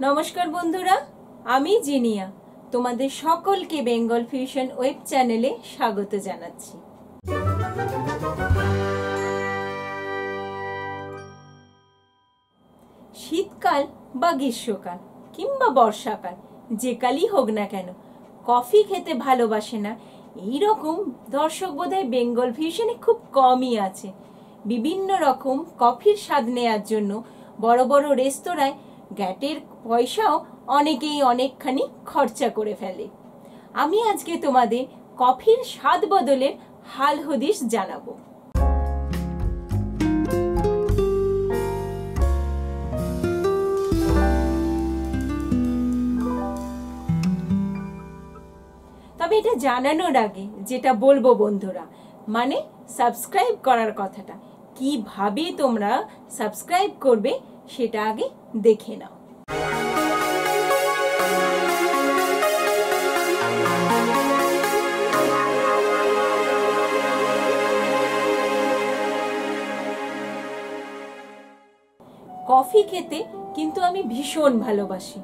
নমস্কার বন্ধুরা, আমি জিনিয়া তোমাদের সকলকে বেঙ্গল ফিউশন ওয়েব চ্যানেলে স্বাগত জানাচ্ছি। শীতকাল বা গ্রীষ্মকাল কিংবা বর্ষাকাল যে কালই হোক না কেন, কফি খেতে ভালোবাসে না এই রকম দর্শক বোধহয় বেঙ্গল ফিউশনে খুব কমই আছে। বিভিন্ন রকম কফির স্বাদ নেওয়ার জন্য বড় বড় রেস্তোরাঁয় গ্যাটের পয়সাও অনেকেই অনেকখানি খরচা করে ফেলে। আমি আজকে তোমাদের কফির স্বাদ বদলের হাল হদিস জানাবো। তবে এটা জানানোর আগে যেটা বলবো বন্ধুরা, মানে সাবস্ক্রাইব করার কথাটা, কিভাবে তোমরা সাবস্ক্রাইব করবে সেটা আগে দেখে নাও। কফি খেতে কিন্তু আমি ভীষণ ভালোবাসি,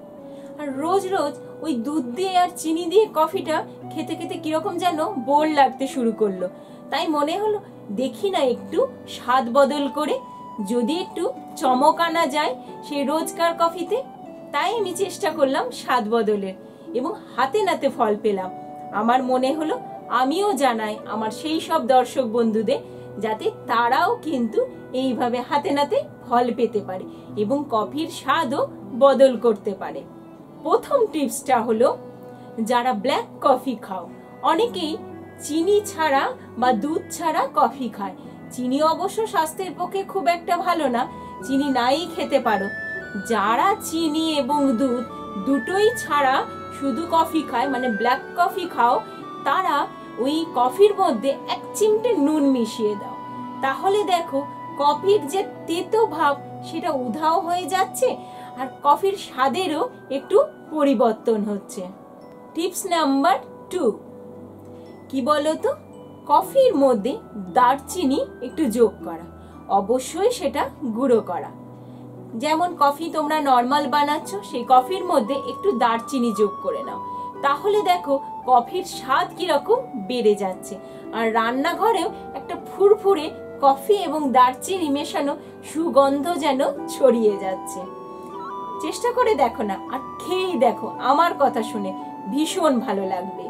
আর রোজ রোজ ওই দুধ দিয়ে আর চিনি দিয়ে কফিটা খেতে খেতে কিরকম যেন বোর লাগতে শুরু করলো। তাই মনে হলো দেখি না একটু স্বাদ বদল করে যদি একটু চমক আনা যায় সেই রোজকার কফিতে। তাই আমি চেষ্টা করলাম স্বাদ বদলের এবং হাতে নাতে ফল পেলাম। আমার মনে হলো আমিও জানাই আমার সেই সব দর্শক বন্ধুদের, যাতে তারাও কিন্তু এইভাবে হাতে নাতে ফল পেতে পারে এবং কফির স্বাদও বদল করতে পারে। প্রথম টিপসটা হলো, যারা ব্ল্যাক কফি খাও, অনেকেই চিনি ছাড়া বা দুধ ছাড়া কফি খায়। চিনি অবশ্য স্বাস্থ্যের পক্ষে খুব একটা ভালো না, চিনি নাই খেতে পারো। যারা চিনি এবং দুধ দুটোই ছাড়া শুধু কফি খায়, মানে ব্ল্যাক কফি খাও, তারা ওই কফির মধ্যে এক চিমটে নুন মিশিয়ে দাও। তাহলে দেখো কফির যে তেতো ভাব সেটা উধাও হয়ে যাচ্ছে আর কফির স্বাদেরও একটু পরিবর্তন হচ্ছে। টিপস নাম্বার 2, কি বলতো, কফির মধ্যে দারচিনি একটু যোগ করা, অবশ্যই সেটা গুঁড়ো করা। যেমন কফি তোমরা নর্মাল বানাচ্ছ, সেই কফির মধ্যে একটু দারচিনি যোগ করে নাও, তাহলে দেখো কফির স্বাদ কিরকম বেড়ে যাচ্ছে। আর রান্নাঘরেও একটা ফুরফুরে কফি এবং দারচিনি মেশানো সুগন্ধ যেন ছড়িয়ে যাচ্ছে। চেষ্টা করে দেখো না, আর খেয়েই দেখো, আমার কথা শুনে ভীষণ ভালো লাগবে।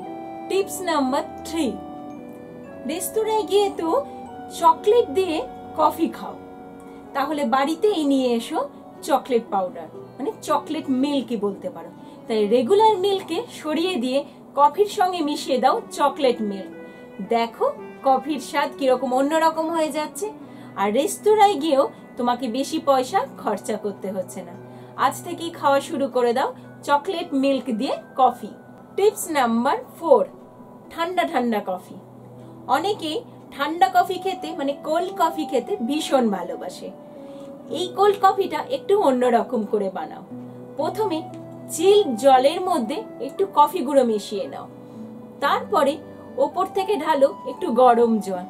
টিপস নাম্বার 3, রেস্তোরাঁয় গিয়ে তো চকলেট দিয়ে কফি খাও, তাহলে বাড়িতেই নিয়ে এসো চকলেট পাউডার, মানে চকলেট মিল্কই বলতে পারো। তাই রেগুলার মিল্ককে সরিয়ে দিয়ে কফির সঙ্গে মিশিয়ে দাও চকলেট মিল্ক। দেখো কফির স্বাদ কিরকম অন্যরকম হয়ে যাচ্ছে। আর রেস্তোরাঁয় গিয়েও তোমাকে বেশি পয়সা খরচা করতে হচ্ছে না। আজ থেকেই খাওয়া শুরু করে দাও চকলেট মিল্ক দিয়ে কফি। টিপস নাম্বার 4, ঠান্ডা ঠান্ডা কফি। অনেকেই ঠান্ডা কফি খেতে, মানে কোল্ড কফি খেতে ভীষণ ভালোবাসে। এই কোল্ড কফিটা একটু অন্যরকম করে বানাও। প্রথমে চিল জলের মধ্যে একটু কফি গুঁড়ো মিশিয়ে নাও, তারপরে ওপর থেকে ঢালো একটু গরম জল।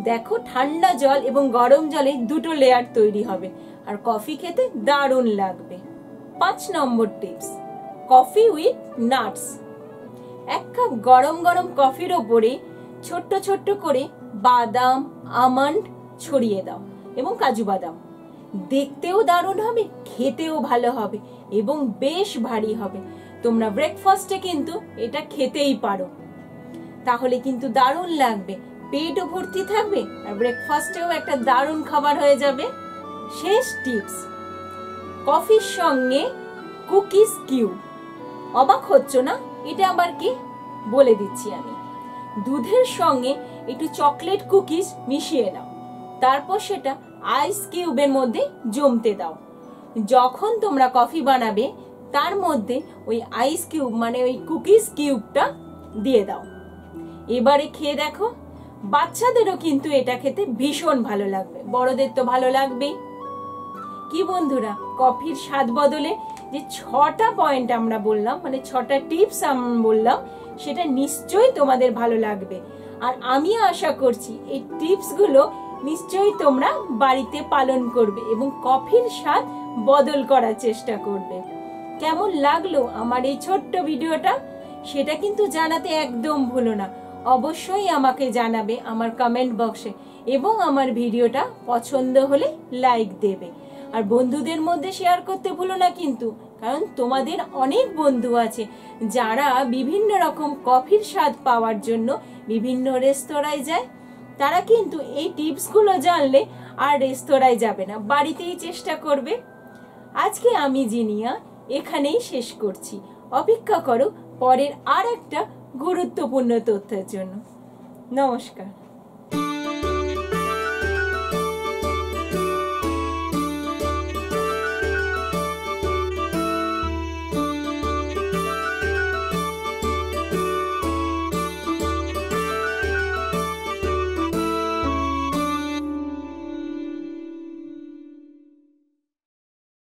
দেখো ঠান্ডা জল এবং গরম জলে দুটো লেয়ার তৈরি হবে আর কফি খেতে দারুণ লাগবে। 5 number tips, coffee with nuts. 1 cup গরম গরম কফির ওপরে ছোট্ট ছোট্ট করে বাদাম, আমন্ড ছড়িয়ে দাও এবং কাজু বাদাম। দেখতেও দারুণ হবে, খেতেও ভালো হবে এবং বেশ ভারী হবে। তোমরা ব্রেকফাস্টে কিন্তু এটা খেতেই পারো, তাহলে কিন্তু দারুণ লাগবে, পেটও ভর্তি থাকবে আর ব্রেকফাস্টেও একটা দারুণ খাবার হয়ে যাবে। শেষ টিপস, কফির সঙ্গে কুকিজ কিউব। অবাক হচ্ছ না? এটা আবার কি? বলে দিচ্ছি আমি। দুধের সঙ্গে একটু চকলেট কুকিজ মিশিয়ে নাও, তারপর সেটা আইস কিউবের মধ্যে জমতে দাও। যখন তোমরা কফি বানাবে তার মধ্যে ওই আইস কিউব, মানে ওই কুকিজ কিউবটা দিয়ে দাও। এবারে খেয়ে দেখো, বাচ্চাদেরও কিন্তু এটা খেতে ভীষণ ভালো লাগবে, বড়দের তো ভালো লাগবেই। কি বন্ধুরা, কফির স্বাদ বদলে যে 6টা পয়েন্ট আমরা বললাম, মানে 6টা টিপস আমরা বললাম, সেটা নিশ্চয়ই তোমাদের ভালো লাগবে। আর আমি আশা করছি এই টিপসগুলো নিশ্চয়ই তোমরা বাড়িতে পালন করবে এবং কফির স্বাদ বদল করার চেষ্টা করবে। কেমন লাগলো আমার এই ছোট্ট ভিডিওটা সেটা কিন্তু জানাতে একদম ভুলো না। অবশ্যই আমাকে জানাবে আমার কমেন্ট বক্সে, এবং আমার ভিডিওটা পছন্দ হলে লাইক দেবে। আর বন্ধুদের মধ্যে শেয়ার করতে ভুলো না কিন্তু, কারণ তোমাদের অনেক বন্ধু আছে যারা বিভিন্ন রকম কফির স্বাদ পাওয়ার জন্য বিভিন্ন রেস্তোরাঁয় যায়। তারা কিন্তু এই টিপসগুলো জানলে আর রেস্তোরাঁয় যাবে না, বাড়িতেই চেষ্টা করবে। আজকে আমি জিনিয়া এখানেই শেষ করছি। অপেক্ষা করো পরের আর একটা গুরুত্বপূর্ণ তথ্যের জন্য। নমস্কার।